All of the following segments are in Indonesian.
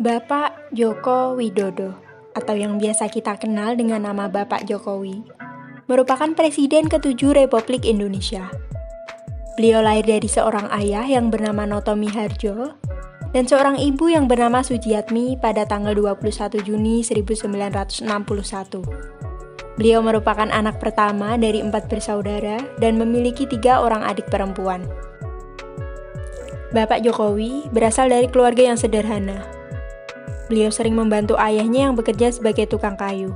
Bapak Joko Widodo, atau yang biasa kita kenal dengan nama Bapak Jokowi, merupakan Presiden ke-7 Republik Indonesia. Beliau lahir dari seorang ayah yang bernama Noto Miharjo dan seorang ibu yang bernama Sujiatmi pada tanggal 21 Juni 1961. Beliau merupakan anak pertama dari 4 bersaudara dan memiliki 3 orang adik perempuan. Bapak Jokowi berasal dari keluarga yang sederhana. Beliau sering membantu ayahnya yang bekerja sebagai tukang kayu.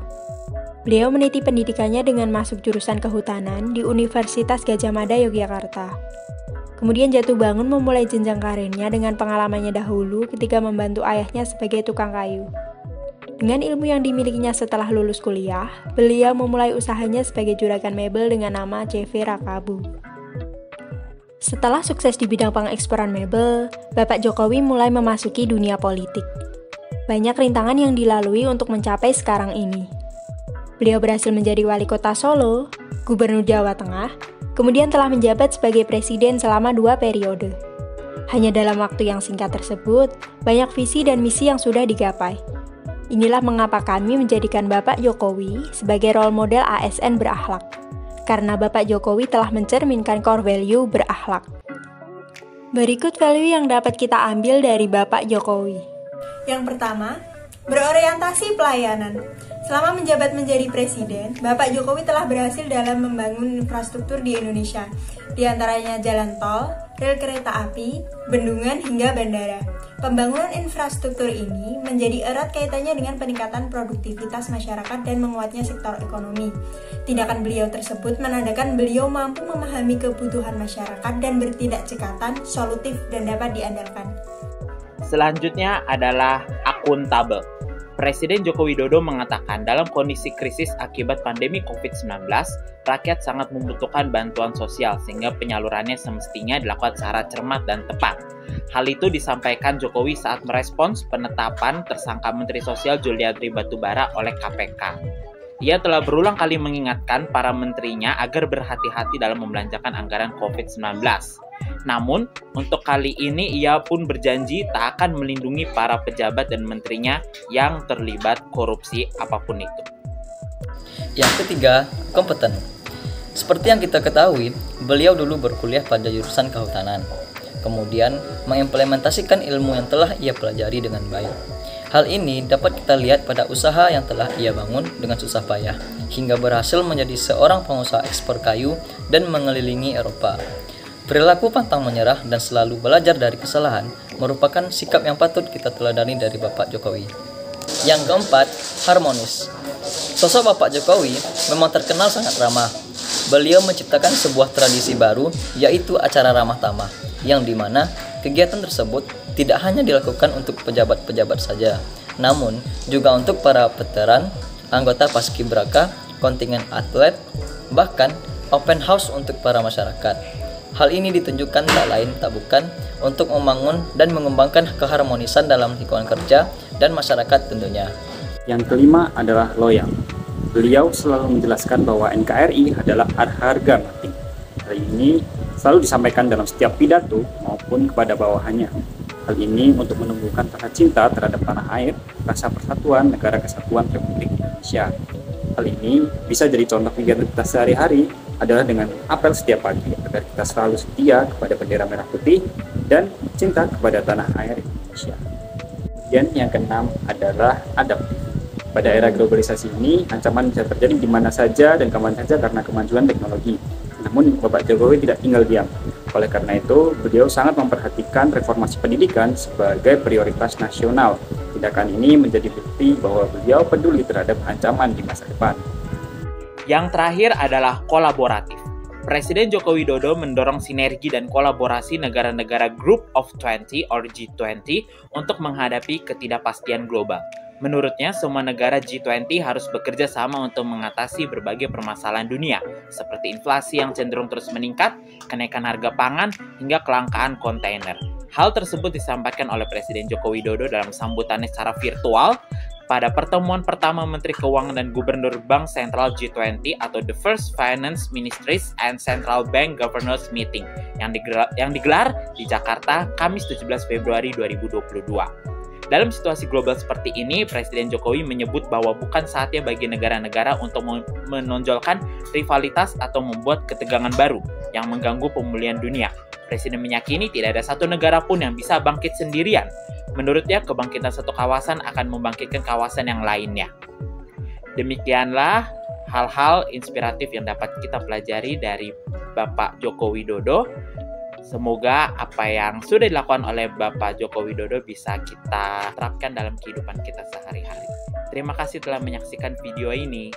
Beliau meniti pendidikannya dengan masuk jurusan kehutanan di Universitas Gadjah Mada, Yogyakarta. Kemudian jatuh bangun memulai jenjang karirnya dengan pengalamannya dahulu ketika membantu ayahnya sebagai tukang kayu. Dengan ilmu yang dimilikinya setelah lulus kuliah, beliau memulai usahanya sebagai juragan mebel dengan nama CV Rakabu. Setelah sukses di bidang pengeksporan mebel, Bapak Jokowi mulai memasuki dunia politik. Banyak rintangan yang dilalui untuk mencapai sekarang ini. Beliau berhasil menjadi wali kota Solo, gubernur Jawa Tengah, kemudian telah menjabat sebagai presiden selama 2 periode. Hanya dalam waktu yang singkat tersebut, banyak visi dan misi yang sudah digapai. Inilah mengapa kami menjadikan Bapak Jokowi sebagai role model ASN berakhlak. Karena Bapak Jokowi telah mencerminkan core value berakhlak. Berikut value yang dapat kita ambil dari Bapak Jokowi. Yang pertama, berorientasi pelayanan. Selama menjabat menjadi presiden, Bapak Jokowi telah berhasil dalam membangun infrastruktur di Indonesia, di antaranya jalan tol, rel kereta api, bendungan hingga bandara. Pembangunan infrastruktur ini menjadi erat kaitannya dengan peningkatan produktivitas masyarakat dan menguatnya sektor ekonomi. Tindakan beliau tersebut menandakan beliau mampu memahami kebutuhan masyarakat dan bertindak cekatan, solutif, dan dapat diandalkan. Selanjutnya adalah akuntabel. Presiden Joko Widodo mengatakan dalam kondisi krisis akibat pandemi COVID-19, rakyat sangat membutuhkan bantuan sosial sehingga penyalurannya semestinya dilakukan secara cermat dan tepat. Hal itu disampaikan Jokowi saat merespons penetapan tersangka Menteri Sosial Juliari Batubara oleh KPK. Ia telah berulang kali mengingatkan para menterinya agar berhati-hati dalam membelanjakan anggaran COVID-19. Namun, untuk kali ini ia pun berjanji tak akan melindungi para pejabat dan menterinya yang terlibat korupsi apapun itu. Yang ketiga, kompeten. Seperti yang kita ketahui, beliau dulu berkuliah pada jurusan kehutanan. Kemudian, mengimplementasikan ilmu yang telah ia pelajari dengan baik. Hal ini dapat kita lihat pada usaha yang telah ia bangun dengan susah payah, hingga berhasil menjadi seorang pengusaha ekspor kayu dan mengelilingi Eropa. Perilaku pantang menyerah dan selalu belajar dari kesalahan merupakan sikap yang patut kita teladani dari Bapak Jokowi. Yang keempat, harmonis. Sosok Bapak Jokowi memang terkenal sangat ramah. Beliau menciptakan sebuah tradisi baru, yaitu acara ramah tamah, yang dimana kegiatan tersebut tidak hanya dilakukan untuk pejabat-pejabat saja, namun juga untuk para veteran, anggota paskibraka, kontingen atlet, bahkan open house untuk para masyarakat. Hal ini ditunjukkan tak lain tak bukan untuk membangun dan mengembangkan keharmonisan dalam lingkungan kerja dan masyarakat tentunya. Yang kelima adalah loyal. Beliau selalu menjelaskan bahwa NKRI adalah harga mati. Hal ini selalu disampaikan dalam setiap pidato maupun kepada bawahannya. Hal ini untuk menumbuhkan rasa cinta terhadap tanah air, rasa persatuan negara kesatuan Republik Indonesia. Hal ini bisa jadi contoh kegiatan kita sehari-hari adalah dengan apel setiap pagi agar kita selalu setia kepada bendera merah putih dan cinta kepada tanah air Indonesia. Dan yang keenam adalah adaptif. Pada era globalisasi ini, ancaman bisa terjadi di mana saja dan kapan saja karena kemajuan teknologi. Namun, Bapak Jokowi tidak tinggal diam. Oleh karena itu, beliau sangat memperhatikan reformasi pendidikan sebagai prioritas nasional. Tindakan ini menjadi bukti bahwa beliau peduli terhadap ancaman di masa depan. Yang terakhir adalah kolaboratif. Presiden Joko Widodo mendorong sinergi dan kolaborasi negara-negara Group of 20 atau G20 untuk menghadapi ketidakpastian global. Menurutnya, semua negara G20 harus bekerja sama untuk mengatasi berbagai permasalahan dunia, seperti inflasi yang cenderung terus meningkat, kenaikan harga pangan, hingga kelangkaan kontainer. Hal tersebut disampaikan oleh Presiden Joko Widodo dalam sambutannya secara virtual pada pertemuan pertama Menteri Keuangan dan Gubernur Bank Sentral G20 atau The First Finance Ministries and Central Bank Governors Meeting yang digelar di Jakarta Kamis 17 Februari 2022. Dalam situasi global seperti ini, Presiden Jokowi menyebut bahwa bukan saatnya bagi negara-negara untuk menonjolkan rivalitas atau membuat ketegangan baru yang mengganggu pemulihan dunia. Presiden meyakini tidak ada satu negara pun yang bisa bangkit sendirian. Menurutnya, kebangkitan satu kawasan akan membangkitkan kawasan yang lainnya. Demikianlah hal-hal inspiratif yang dapat kita pelajari dari Bapak Joko Widodo. Semoga apa yang sudah dilakukan oleh Bapak Joko Widodo bisa kita terapkan dalam kehidupan kita sehari-hari. Terima kasih telah menyaksikan video ini.